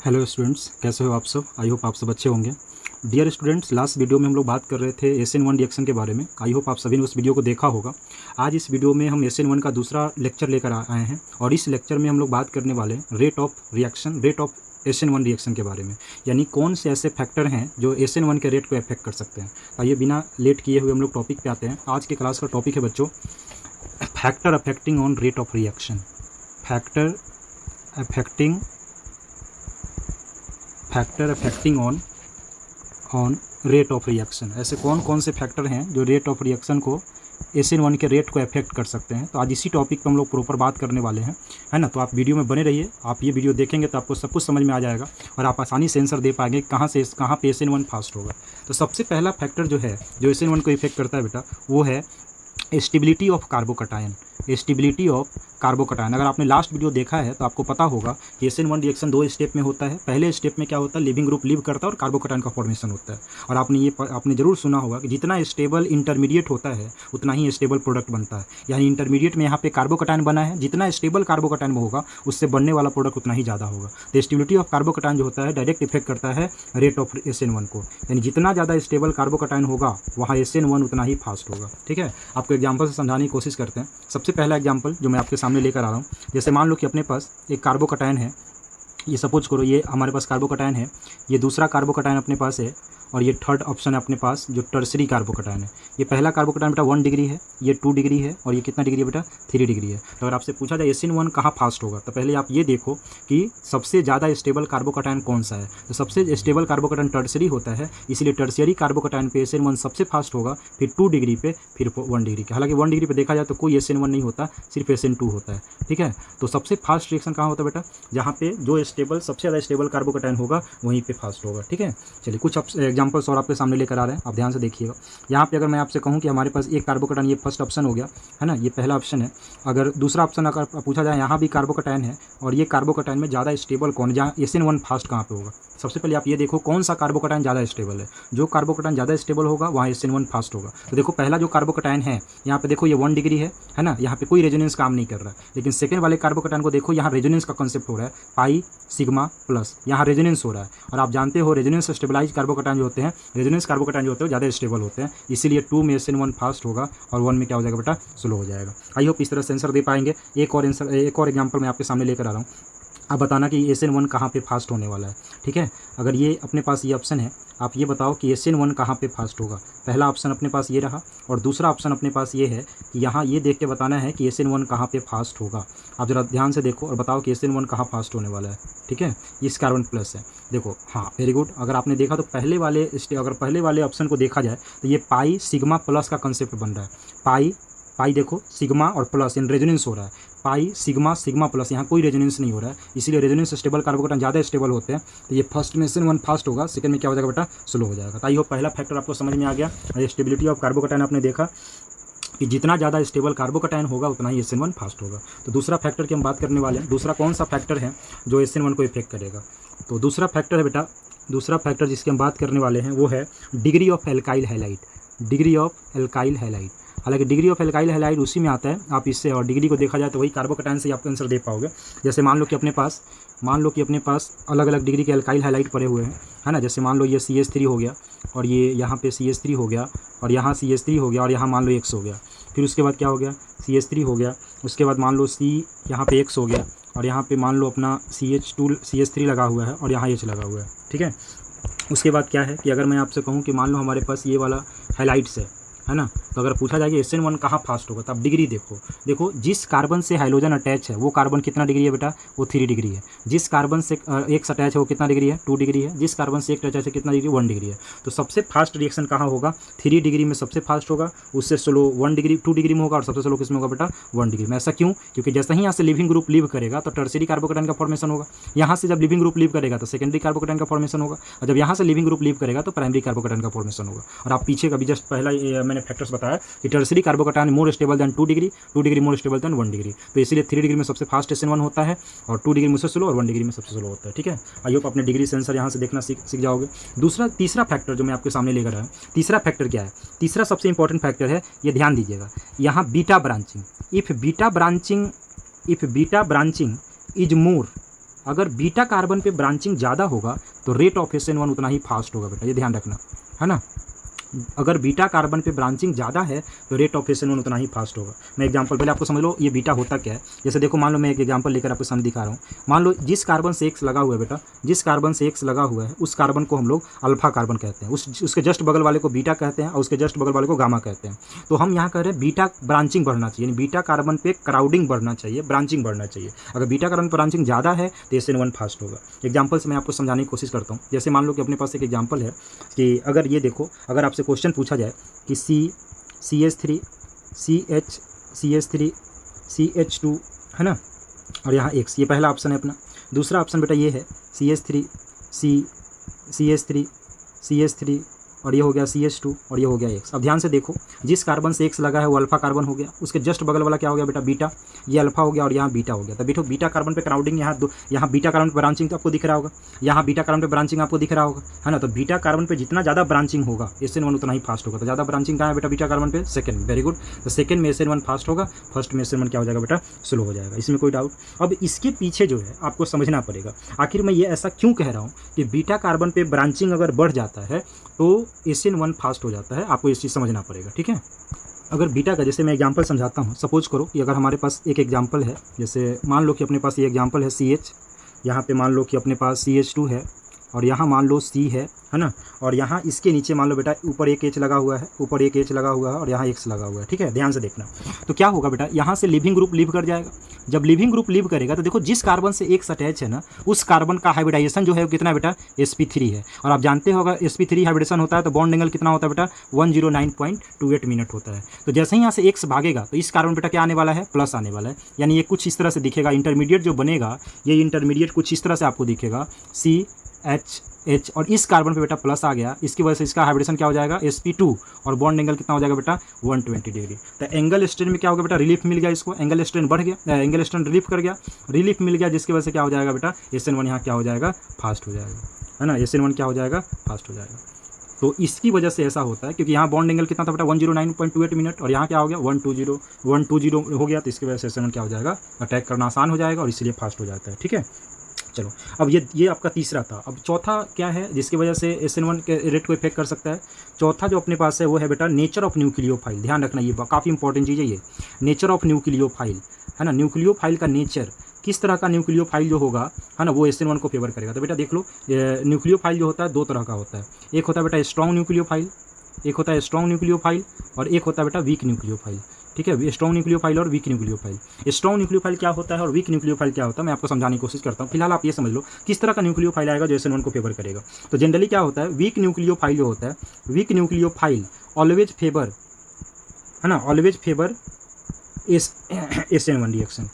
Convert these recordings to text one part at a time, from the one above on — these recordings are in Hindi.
हेलो स्टूडेंट्स, कैसे हो आप सब। आई होप आप सब अच्छे होंगे। डियर स्टूडेंट्स, लास्ट वीडियो में हम लोग बात कर रहे थे SN1 रिएक्शन के बारे में। आई होप आप सभी ने उस वीडियो को देखा होगा। आज इस वीडियो में हम SN1 का दूसरा लेक्चर लेकर आए हैं और इस लेक्चर में हम लोग बात करने वाले हैं रेट ऑफ SN1 रिएक्शन के बारे में, यानी कौन से ऐसे फैक्टर हैं जो SN1 के रेट को अफेक्ट कर सकते हैं। आइए बिना लेट किए हुए हम लोग टॉपिक पे आते हैं। आज के क्लास का टॉपिक है बच्चों, factor affecting on rate of reaction. Factor affecting on rate of reaction. ऐसे कौन कौन से फैक्टर हैं जो रेट ऑफ रिएक्शन को SN1 के रेट को अफेक्ट कर सकते हैं। तो आज इसी टॉपिक पर हम लोग प्रॉपर बात करने वाले हैं, है ना। तो आप वीडियो में बने रहिए। आप ये वीडियो देखेंगे तो आपको सब कुछ समझ में आ जाएगा और आप आसानी से आंसर दे पाएंगे कहाँ पे SN1 फास्ट होगा। तो सबसे पहला फैक्टर जो है जो SN1 को इफेक्ट करता है बेटा, वो है stability of carbocation. Stability of carbocation. अगर आपने लास्ट वीडियो देखा है तो आपको पता होगा कि SN1 रिएक्शन 2 स्टेप में होता है। पहले स्टेप में क्या होता है, लिविंग ग्रुप लीव करता है और कार्बोकटायन का फॉर्मेशन होता है। और आपने जरूर सुना होगा कि जितना स्टेबल इंटरमीडिएट होता है उतना ही स्टेबल प्रोडक्ट बनता है। यानी इंटरमीडिएट में यहाँ पे कार्बोकटायन बना है, जितना स्टेबल कार्बोकटायन होगा उससे बनने वाला प्रोडक्ट उतना ही ज़्यादा होगा। तो स्टेबिलिटी ऑफ कार्बोकटायन जो होता है डायरेक्ट इफेक्ट करता है रेट ऑफ SN1 को। यानी जितना ज़्यादा स्टेबल कार्बोकटायन होगा वहाँ SN1 उतना ही फास्ट होगा। ठीक है, आपको एग्जाम्पल से समझाने की कोशिश करते हैं। सबसे पहला एग्जाम्पल जो मैं आपके सामने लेकर आ रहा हूँ, जैसे मान लो कि अपने पास एक कार्बोकटायन है। ये सपोज करो ये हमारे पास कार्बोकटायन है, ये दूसरा कार्बोकटायन अपने पास है और ये थर्ड ऑप्शन है अपने पास जो टर्सरी कार्बोकटायन है। ये पहला कार्बोकटायन बेटा 1 डिग्री है, ये 2 डिग्री है और ये कितना डिग्री है बेटा 3 डिग्री है। तो अगर आपसे पूछा जाए SN1 कहाँ फास्ट होगा, तो पहले आप ये देखो कि सबसे ज़्यादा स्टेबल कार्बोकटायन कौन सा है। तो सबसे स्टेबल कार्बोकटायन टर्सरी होता है, इसलिए टर्सरी कार्बोकटायन पे SN1 सबसे फास्ट होगा, फिर 2 डिग्री पे, फिर 1 डिग्री पे। हालांकि 1 डिग्री पे देखा जाए तो कोई SN1 नहीं होता, सिर्फ SN2 होता है। ठीक है, तो सबसे फास्ट रिएक्शन कहाँ होता है बेटा, जहाँ पे जो सबसे ज़्यादा स्टेबल कार्बोकटायन होगा वहीं पे फास्ट होगा। ठीक है, चलिए कुछ एग्जांपल्स और आपके सामने लेकर आ रहे हैं, आप ध्यान से देखिएगा। यहाँ पे अगर मैं आपसे कहूँ कि हमारे पास एक कार्बोकटायन, ये फर्स्ट ऑप्शन हो गया है ना, ये पहला ऑप्शन है। अगर दूसरा ऑप्शन अगर पूछा जाए, यहाँ भी कार्बोकटायन है और ये कार्बोकटायन में ज़्यादा स्टेबल कौन है, जहाँ SN1 फास्ट कहाँ पे होगा। सबसे पहले आप ये देखो कौन सा कार्बोकटायन ज़्यादा स्टेबल है। जो कार्बोकटायन ज़्यादा स्टेबल होगा वहाँ SN1 फास्ट होगा। तो देखो पहला जो कार्बोकटायन है यहाँ पे देखो ये 1 डिग्री है ना, यहाँ पे कोई रेजोनेंस काम नहीं कर रहा है। लेकिन सेकंड वाले कार्बोकटायन को देखो, यहाँ रेजोनेंस का कॉन्सेप्ट हो रहा है, पाई सिग्मा प्लस, यहाँ रेजोनेंस हो रहा है। और आप जानते हो रेजोनेंस स्टेबलाइज कार्बोकटायन जो होते हैं, रेजोनेंस कार्बोकटायन जो होते हैं ज़्यादा स्टेबल होते हैं, इसीलिए 2 में SN1 फास्ट होगा और 1 में क्या हो जाएगा बेटा, स्लो हो जाएगा। आई होप इस तरह से आंसर दे पाएंगे। एक और एग्जाम्पल मैं आपके सामने लेकर आ रहा हूँ। आप बताना कि SN1 कहाँ पे फास्ट होने वाला है। ठीक है, अगर ये अपने पास ये ऑप्शन है, आप ये बताओ कि SN1 कहाँ पे फास्ट होगा। पहला ऑप्शन अपने पास ये रहा और दूसरा ऑप्शन अपने पास ये है कि यहाँ ये देख के बताना है कि SN1 कहाँ पे फास्ट होगा। आप ज़रा ध्यान से देखो और बताओ कि SN1 कहाँ फास्ट होने वाला है। ठीक है, इस कार्बन प्लस है, देखो। हाँ, वेरी गुड। अगर आपने देखा तो पहले वाले ऑप्शन को देखा जाए तो ये पाई सिग्मा प्लस का कंसेप्ट बन रहा है। पाई देखो सिग्मा और प्लस इन रेजोनेंस हो रहा है, पाई सिग्मा प्लस, यहाँ कोई रेजोनेंस नहीं हो रहा है, इसीलिए रेजोनेंस स्टेबल कार्बोकटायन ज़्यादा स्टेबल होते हैं। तो ये फर्स्ट में SN1 फास्ट होगा, सेकंड में क्या हो जाएगा बेटा, स्लो हो जाएगा। तो आई होप पहला फैक्टर आपको समझ में आ गया। स्टेबिलिटी ऑफ कार्बोकटायन आपने देखा कि जितना ज़्यादा स्टेबल कार्बोकटायन होगा उतना ही SN1 फास्ट होगा। तो दूसरा फैक्टर की हम बात करने वाले हैं। दूसरा कौन सा फैक्टर है जो SN1 को इफेक्ट करेगा। तो दूसरा फैक्टर है बेटा, दूसरा फैक्टर जिसकी हम बात करने वाले हैं वो है degree of alkyl halide. Degree of alkyl halide, हालांकि डिग्री ऑफ एल्काइल हैलाइड उसी में आता है, आप इससे और डिग्री को देखा जाए तो वही कार्बोकटायन से ही आप आंसर दे पाओगे। जैसे मान लो कि अपने पास अलग अलग डिग्री के एल्काइल हैलाइड पड़े हुए हैं, है ना। जैसे मान लो ये CH3 हो गया और ये यहाँ पे CH3 हो गया और यहाँ CH3 हो गया और यहाँ मान लो X हो गया। फिर उसके बाद क्या हो गया, CH3 हो गया, उसके बाद मान लो C यहाँ पे X हो गया और यहाँ पे मान लो अपना CH3 लगा हुआ है और यहाँ H लगा हुआ है। ठीक है, उसके बाद क्या है कि अगर मैं आपसे कहूँ कि मान लो हमारे पास ये वाला हैलाइड्स है ना, तो अगर पूछा जाए कि SN1 कहाँ फास्ट होगा तो आप डिग्री देखो जिस कार्बन से हाइड्रोजन अटैच है वो कार्बन कितना डिग्री है बेटा, वो 3 डिग्री है। जिस कार्बन से एक अटैच है वो कितना डिग्री है, 2 डिग्री है। जिस कार्बन से एक अटैच है कितना डिग्री, 1 डिग्री है। तो सबसे फास्ट रिएक्शन कहाँ होगा, 3 डिग्री में सबसे फास्ट होगा, उससे स्लो 2 डिग्री में होगा और सबसे स्लो किसमें होगा बेटा, 1 डिग्री में। ऐसा क्यों, क्योंकि जैसे ही यहाँ से लिविंग ग्रुप लीव करेगा तो टर्सरी कार्बोकटायन का फॉर्मेशन होगा। यहाँ से जब लिविंग ग्रुप लीव करेगा तो सेकेंडरी कार्बोकटायन का फॉर्मेशन होगा और जब यहाँ से लिविंग ग्रुप लीव करेगा तो प्राइमरी कार्बोकटायन का फॉर्मेशन होगा। और आप पीछे का भी जस्ट पहला मैंने फैक्टर्स बताया कि tertiary carbocation more stable then 2 degree more stable then 1 degree. तो इसीलिए 3 डिग्री में सबसे फास्ट SN1 होता है और 2 डिग्री में सबसे स्लो और 1 डिग्री में सबसे स्लो होता है। ठीक है, आई होप अपने डिग्री से आंसर यहाँ से देखना सीख जाओगे। तीसरा फैक्टर जो मैं आपके सामने लेकर आया, तीसरा फैक्टर क्या है, तीसरा सबसे इंपॉर्टेंट फैक्टर है, ये ध्यान दीजिएगा। यहाँ beta branching, if beta branching is more अगर बीटा कार्बन पे ब्रांचिंग ज़्यादा होगा तो रेट ऑफ SN1 उतना ही फास्ट होगा बेटा, ये ध्यान रखना, है ना। अगर बीटा कार्बन पे ब्रांचिंग ज़्यादा है तो रेट ऑफ SN1 उतना ही फास्ट होगा। मैं एग्जांपल पहले आपको समझ लो ये बीटा होता क्या है। जैसे देखो, मान लो मैं एक एग्जांपल लेकर आपको सामने दिखा रहा हूँ। मान लो जिस कार्बन से X लगा हुआ है बेटा, जिस कार्बन से X लगा हुआ है उस कार्बन को हम लोग अल्फा कार्बन कहते हैं, उसके जस्ट बगल वाले को बीटा कहते हैं और उसके जस्ट बगल वाले को गामा कहते हैं। तो हम यहाँ कह रहे हैं बीटा ब्रांचिंग बढ़ना चाहिए, यानी बीटा कार्बन पे क्राउडिंग बढ़ना चाहिए, ब्रांचिंग बढ़ना चाहिए। अगर बीटा कार्बन ब्रांचिंग ज़्यादा है तो SN1 फास्ट होगा। एग्जाम्पल से मैं आपको समझाने की कोशिश करता हूँ। जैसे मान लो कि अपने पास एक एग्जाम्पल है कि अगर ये देखो, अगर आपसे क्वेश्चन पूछा जाए कि CH3 CH3 CH2, है ना, और यहाँ X, ये पहला ऑप्शन है अपना। दूसरा ऑप्शन बेटा ये है CH3 CH3 और ये हो गया CH2 और ये हो गया X। अब ध्यान से देखो, जिस कार्बन से X लगा है वो अल्फा कार्बन हो गया, उसके जस्ट बगल वाला क्या हो गया बेटा, बीटा, ये अल्फा हो गया और यहाँ बीटा हो गया। तो बेटो बीटा कार्बन पे क्राउडिंग, यहाँ बीटा कार्बन पे ब्रांचिंग तो आपको दिख रहा होगा, यहाँ बीटा कार्बन पे ब्रांचिंग आपको दिख रहा होगा, है ना। तो बीटा कार्बन पे जितना ज़्यादा ब्रांचिंग होगा SN1 उतना ही फास्ट होगा। तो ज़्यादा ब्रांचिंग कहाँ है बेटा, बीटा कार्बन पे, सेकंड, वेरी गुड। तो सेकंड में SN1 फास्ट होगा, फर्स्ट में SN1 क्या हो जाएगा बेटा, स्लो हो जाएगा। इसमें कोई डाउट? अब इसके पीछे जो है आपको समझना पड़ेगा, आखिर मैं ये ऐसा क्यों कह रहा हूँ कि बीटा कार्बन पे ब्रांचिंग अगर बढ़ जाता है तो SN1 फास्ट हो जाता है। आपको इस चीज़ समझना पड़ेगा, ठीक है। अगर बीटा का, जैसे मैं एग्जांपल समझाता हूँ। सपोज करो कि अगर हमारे पास एक एग्जांपल है, जैसे मान लो कि अपने पास ये एग्जांपल है CH, यहाँ पे मान लो कि अपने पास CH2 है और यहाँ मान लो C है ना, और यहाँ इसके नीचे मान लो बेटा ऊपर एक H लगा हुआ है, ऊपर एक H लगा हुआ है और यहाँ X लगा हुआ है, ठीक है। ध्यान से देखना, तो क्या होगा बेटा, यहाँ से लिविंग ग्रुप लीव कर जाएगा। जब लिविंग ग्रुप लीव करेगा तो देखो जिस कार्बन से X अटैच है ना, उस कार्बन का हाइब्रिडाइजेशन जो है वो कितना बेटा, sp3 है। और आप जानते हो अगर sp3 हाइब्रिडेशन होता है तो बॉन्ड एंगल कितना होता है बेटा, 109.28 मिनट होता है। तो जैसे ही यहाँ से X भागेगा तो इस कार्बन बेटा क्या आने वाला है, प्लस आने वाला है। यानी ये कुछ इस तरह से दिखेगा, इंटरमीडिएट जो बनेगा, ये इंटरमीडिएट कुछ इस तरह से आपको दिखेगा, CH, और इस कार्बन पे बेटा प्लस आ गया, इसकी वजह से इसका हाइब्रिडेशन क्या हो जाएगा, sp2, और बॉन्ड एंगल कितना हो जाएगा बेटा, 120 डिग्री। तो एंगल स्ट्रेन में क्या होगा बेटा, रिलीफ मिल गया इसको, एंगल स्ट्रेन बढ़ गया, एंगल स्ट्रेन रिलीफ कर गया, रिलीफ मिल गया, जिसकी वजह से क्या हो जाएगा बेटा, SN1 यहाँ क्या हो जाएगा, फास्ट हो जाएगा, है ना। SN1 क्या हो जाएगा, फास्ट हो जाएगा। तो इसकी वजह से ऐसा होता है क्योंकि यहाँ बॉन्ड एंगल कितना था बेटा, 109.28 मिनट, और यहाँ क्या हो गया, 120 हो गया। तो इसकी वजह से SN1 क्या हो जाएगा, अटैक करना आसान हो जाएगा और इसलिए फास्ट हो जाता है, ठीक है। चलो, अब ये आपका तीसरा था। अब चौथा क्या है जिसकी वजह से SN1 के रेट को इफेक्ट कर सकता है। चौथा जो अपने पास है वो है बेटा नेचर ऑफ न्यूक्लियोफाइल। ध्यान रखना, ये काफ़ी इंपॉर्टेंट चीज़ है ये, नेचर ऑफ न्यूक्लियोफाइल, है ना। न्यूक्लियोफाइल का नेचर, किस तरह का न्यूक्लियोफाइल जो होगा, है ना, वो SN1 को फेवर करेगा। तो बेटा देख लो, न्यूक्लियोफाइल जो होता है दो तरह का होता है। एक होता है बेटा स्ट्रॉन्ग न्यूक्लियोफाइल, एक होता है स्ट्रॉन्ग न्यूक्लियोफाइल, और एक होता है बेटा वीक न्यूक्लियोफाइल, ठीक है। स्ट्रॉन्ग न्यूक्लियोफाइल और वीक न्यूक्लियोफाइल। स्ट्रॉन्ग न्यूक्लियोफाइल क्या होता है और वीक न्यूक्लियोफाइल क्या होता है, मैं आपको समझाने की कोशिश करता हूँ। फिलहाल आप ये समझ लो किस तरह का न्यूक्लियोफाइल आएगा जो SN1 को फेवर करेगा। तो जनरली क्या होता है, वीक न्यूक्लियोफाइल जो होता है, वीक न्यूक्लियोफाइल ऑलवेज फेवर, है ना, ऑलवेज फेवर SN1 रिएक्शन।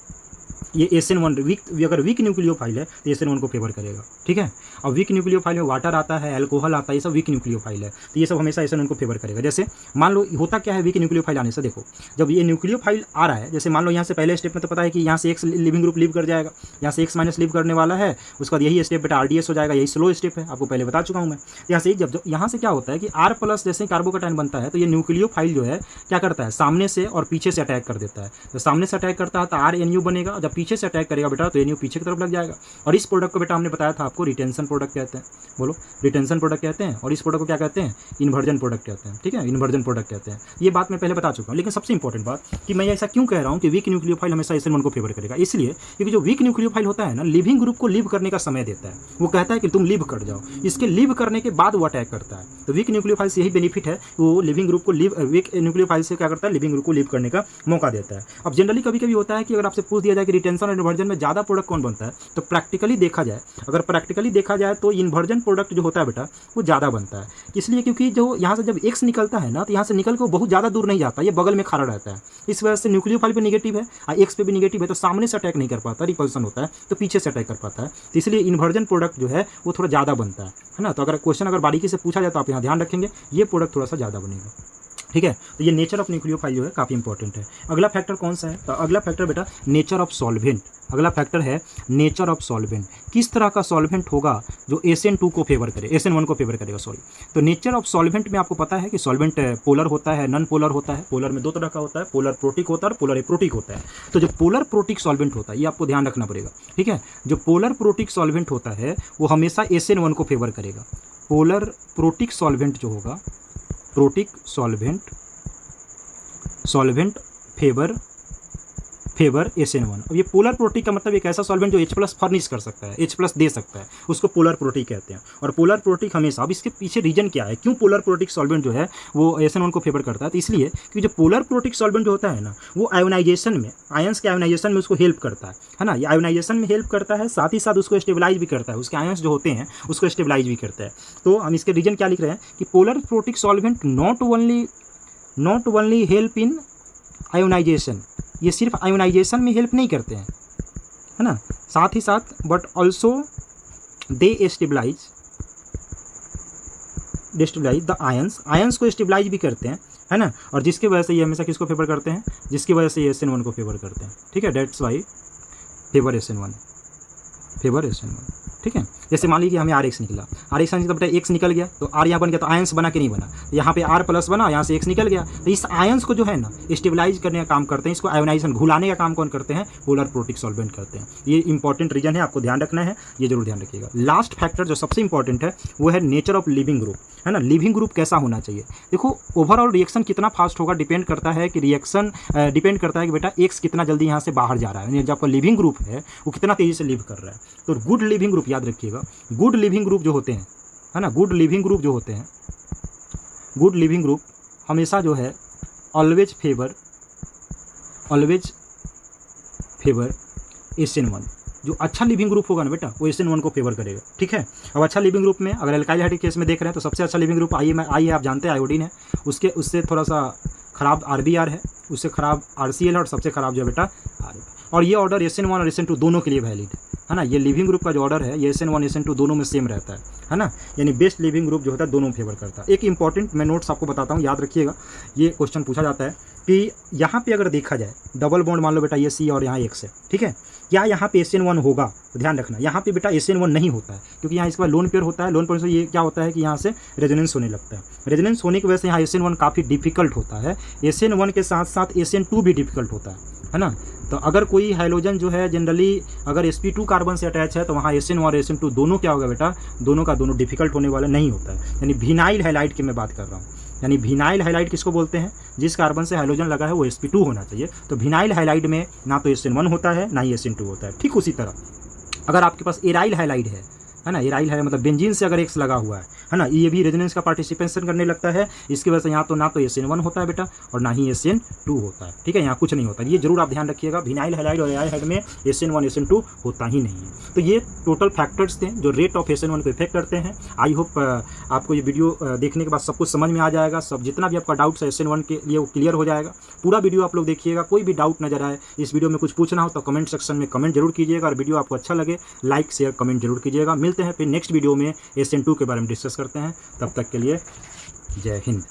ये SN1 अगर वीक न्यूक्लियोफाइल है तो SN1 को फेवर करेगा, ठीक है। और वीक न्यूक्लियोफाइल में वाटर आता है, अल्कोहल आता है, ये सब वीक न्यूक्लियोफाइल है, तो ये सब हमेशा SN1 को फेवर करेगा। जैसे मान लो होता क्या है वीक न्यूक्लियोफाइल आने से, देखो जब ये न्यूक्लियोफाइल आ रहा है, जैसे मान लो यहाँ से पहले स्टेप में तो पता है कि यहाँ से X लिविंग ग्रुप लीव कर जाएगा, यहाँ से X माइनस लीव करने वाला है, उसके बाद यही स्टेप बेटा RDS हो जाएगा, यही स्लो स्टेप है, आपको पहले बता चुका हूँ मैं। यहाँ से जब यहाँ से क्या होता है कि R प्लस जैसे कार्बोकैटायन बनता है तो ये न्यूक्लियोफाइल जो है क्या करता है, सामने से और पीछे से अटैक कर देता है। तो सामने से अटैक करता है तो RNU बनेगा, जब पीछे से अटैक करेगा बेटा तो NU पीछे की तरफ लग जाएगा। और इस प्रोडक्ट को बेटा हमने बताया था आपको रिटेंशन प्रोडक्ट कहते हैं, बोलो रिटेंशन प्रोडक्ट कहते हैं। और इस प्रोडक्ट को क्या कहते हैं, इन्वर्जन प्रोडक्ट कहते हैं, ठीक है, इन्वर्जन प्रोडक्ट कहते हैं। ये बात मैं पहले बता चुका हूँ। लेकिन सबसे इंपॉर्टेंट बात कि मैं ऐसा क्यों कह रहा हूँ कि वीक न्यूक्लियोफाइल हमेशा SN1 को फेवर करेगा, इसलिए क्योंकि जो वीक न्यूक्लियोफाइल होता है ना, लिविंग ग्रुप को लीव करने का समय देता है। वो कहता है कि तुम लीव कर जाओ, इसके लीव करने के बाद वो अटैक करता है। तो वीक न्यूक्लियोफाइल से यही बेनिफिट है, वो लिविंग ग्रुप को लीव, वीक न्यूक्लियोफाइल से क्या करता है, लिविंग ग्रुप को लीव करने का मौका देता है। अब जनरली कभी कभी होता है कि अगर आपसे पूछ दिया जाए कि रिटेंशन और इन्वर्जन में ज़्यादा प्रोडक्ट कौन बनता है, तो प्रैक्टिकली देखा जाए, अगर प्रैक्टिकली देखा जाए तो इन्वर्जन प्रोडक्ट जो होता है बेटा वो ज़्यादा बनता है। इसलिए क्योंकि जो यहाँ से जब X निकलता है ना, तो यहाँ से निकल के वो बहुत ज़्यादा दूर नहीं जाता, ये बगल में खड़ा रहता है। इस वजह से न्यूक्लियोफाइल पे नेगेटिव है और X पे भी नेगेटिव है, तो सामने से अटैक नहीं कर पाता, रिपल्सन होता है, तो पीछे से अटैक कर पाता है। तो इसलिए इन्वर्जन प्रोडक्ट जो है वो थोड़ा ज़्यादा बनता है ना। तो अगर क्वेश्चन अगर बारीकी से पूछा जाए तो आप यहाँ ध्यान रखेंगे, ये प्रोडक्ट थोड़ा सा ज़्यादा बनेगा। ठीक है। तो ये नेचर ऑफ न्यूक्लियोफाइल जो है काफ़ी इंपॉर्टेंट है। अगला फैक्टर कौन सा है? तो अगला फैक्टर बेटा नेचर ऑफ सॉल्वेंट। अगला फैक्टर है नेचर ऑफ सॉल्वेंट। किस तरह का सॉल्वेंट होगा जो SN2 को फेवर करे, SN1 को फेवर करेगा, सॉरी। तो नेचर ऑफ सॉल्वेंट में आपको पता है कि सॉल्वेंट पोलर होता है, नॉन पोलर होता है। पोलर में दो तरह का होता है, पोलर प्रोटिक होता है और पोलर एप्रोटिक होता है। तो जो पोलर प्रोटिक सॉल्वेंट होता है ये आपको ध्यान रखना पड़ेगा, ठीक है। जो पोलर प्रोटिक सॉल्वेंट होता है वो हमेशा SN1 को फेवर करेगा। पोलर प्रोटिक सॉल्वेंट जो होगा, प्रोटिक सॉल्वेंट फेवर SN1। अब ये पोलर प्रोटिक का मतलब एक ऐसा सॉल्वेंट जो H+ फर्निश कर सकता है, H+ दे सकता है, उसको पोलर प्रोटिक कहते हैं। और पोलर प्रोटिक हमेशा, अब इसके पीछे रीजन क्या है, क्यों पोलर प्रोटिक सॉल्वेंट जो है वो SN1 को फेवर करता है? तो इसलिए कि जो पोलर प्रोटिक सॉल्वेंट जो होता है ना, वो आयोनाइजेशन में, आयंस के आयोनाइजेशन में उसको हेल्प करता है ना। ये आयोनाइजेशन में हेल्प करता है, साथ ही साथ उसको स्टेबलाइज भी करता है, उसके आयंस जो होते हैं उसको स्टेबलाइज भी करता है। तो हम इसके रीजन क्या लिख रहे हैं कि polar protic solvent not only help in ionization, ये सिर्फ आयोनाइजेशन में हेल्प नहीं करते हैं, है ना, साथ ही साथ but also they stabilize the ions को स्टेबलाइज भी करते हैं, है ना। और जिसकी वजह से ये हमेशा किसको फेवर करते हैं? जिसकी वजह से ये SN1 को फेवर करते हैं, ठीक है। डेट्स वाई फेवर SN1, ठीक है। जैसे मान लीजिए हमें RX निकला, RX तो बेटा X निकल गया, तो R यहाँ बन गया, तो आयंस बना कि नहीं बना? यहाँ पे R+ बना, यहाँ से X निकल गया। तो इस आयंस को जो है ना स्टेबलाइज करने का काम करते हैं, इसको आयोनाइजेशन घुलाने का काम कौन करते हैं? पोलर प्रोटिक सॉल्वेंट करते हैं। ये इंपॉर्टेंट रीजन है, आपको ध्यान रखना है, ये जरूर ध्यान रखिएगा। लास्ट फैक्टर जो सबसे इंपॉर्टेंट है वो है नेचर ऑफ लिविंग ग्रुप, है ना। लिविंग ग्रुप कैसा होना चाहिए? देखो, ओवरऑल रिएक्शन कितना फास्ट होगा डिपेंड करता है कि डिपेंड करता है कि बेटा X कितना जल्दी यहाँ से बाहर जा रहा है, जो आपका लिविंग ग्रुप है वो कितना तेजी से लिव कर रहा है। तो गुड लिविंग ग्रुप याद रखिएगा, गुड लिविंग ग्रुप जो होते हैं, है ना, गुड लिविंग ग्रुप हमेशा जो है ऑलवेज फेवर SN1। जो अच्छा लिविंग ग्रुप होगा ना बेटा वो SN1 को फेवर करेगा, ठीक है। अब अच्छा लिविंग ग्रुप में अगर एल्काइल हाइड्रिक केस में देख रहे हैं तो सबसे अच्छा लिविंग ग्रुप आई है, आप जानते हैं आयोडीन है। उससे थोड़ा सा खराब RBr है, उससे खराब RCl है और सबसे खराब जो है बेटा RF। और ये ऑर्डर SN1 और SN2 दोनों के लिए वैलिड है ना। ये लिविंग ग्रुप का जो ऑर्डर है ये SN1 SN2 दोनों में सेम रहता है ना। यानी बेस्ट लिविंग ग्रुप जो होता है दोनों फेवर करता है। एक इंपॉर्टेंट मैं नोट्स आपको बताता हूँ, याद रखिएगा, ये क्वेश्चन पूछा जाता है कि यहाँ पे अगर देखा जाए डबल बॉन्ड, मान लो बेटा ये C और यहाँ X है, ठीक है, क्या यहाँ पे SN1 होगा? तो ध्यान रखना, यहाँ पे बेटा SN1 नहीं होता है, क्योंकि यहाँ इसके बाद लोन पेयर होता है। लोन पेयर से ये क्या होता है कि यहाँ से रेजोनेंस होने लगता है। रेजोनेंस होने की वजह से यहाँ SN1 काफ़ी डिफिकल्ट होता है। SN1 के साथ साथ SN2 भी डिफिकल्ट होता है ना। तो अगर कोई हाइड्रोजन जो है जनरली अगर sp2 कार्बन से अटैच है तो वहाँ SN1 और SN2 दोनों क्या होगा बेटा? दोनों का दोनों डिफिकल्ट होने वाला नहीं होता है। यानी विनाइल हैलाइड की मैं बात कर रहा हूँ। यानी विनाइल हैलाइड किसको बोलते हैं? जिस कार्बन से हाइड्रोजन लगा है वो sp2 होना चाहिए। तो विनाइल हैलाइड में ना तो SN1 होता है ना ही SN2 होता है। ठीक उसी तरह अगर आपके पास एराइल हैलाइड है ना, एराइल है मतलब बेंजीन से अगर X लगा हुआ है ना, ये भी रेजोनेंस का पार्टिसिपेशन करने लगता है। इसकी वजह से यहाँ तो ना तो SN1 होता है बेटा और ना ही SN2 होता है, ठीक है, यहाँ कुछ नहीं होता। ये जरूर आप ध्यान रखिएगा, विनाइल हैलाइड और एराइल हैलाइड में SN1 SN2 होता ही नहीं है। तो ये टोटल फैक्टर्स थे जो रेट ऑफ SN1 को इफेक्ट करते हैं। आई होप आपको ये वीडियो देखने के बाद सब कुछ समझ में आ जाएगा, सब जितना भी आपका डाउट्स है SN1 के लिए वो क्लियर हो जाएगा। पूरा वीडियो आप लोग देखिएगा, कोई भी डाउट नजर आए, इस वीडियो में कुछ पूछना हो तो कमेंट सेक्शन में कमेंट जरूर कीजिएगा। और वीडियो आपको अच्छा लगे लाइक शेयर कमेंट जरूर कीजिएगा। मिलते हैं फिर नेक्स्ट वीडियो में SN2 के बारे में डिस्कस करते हैं। तब तक के लिए जय हिंद।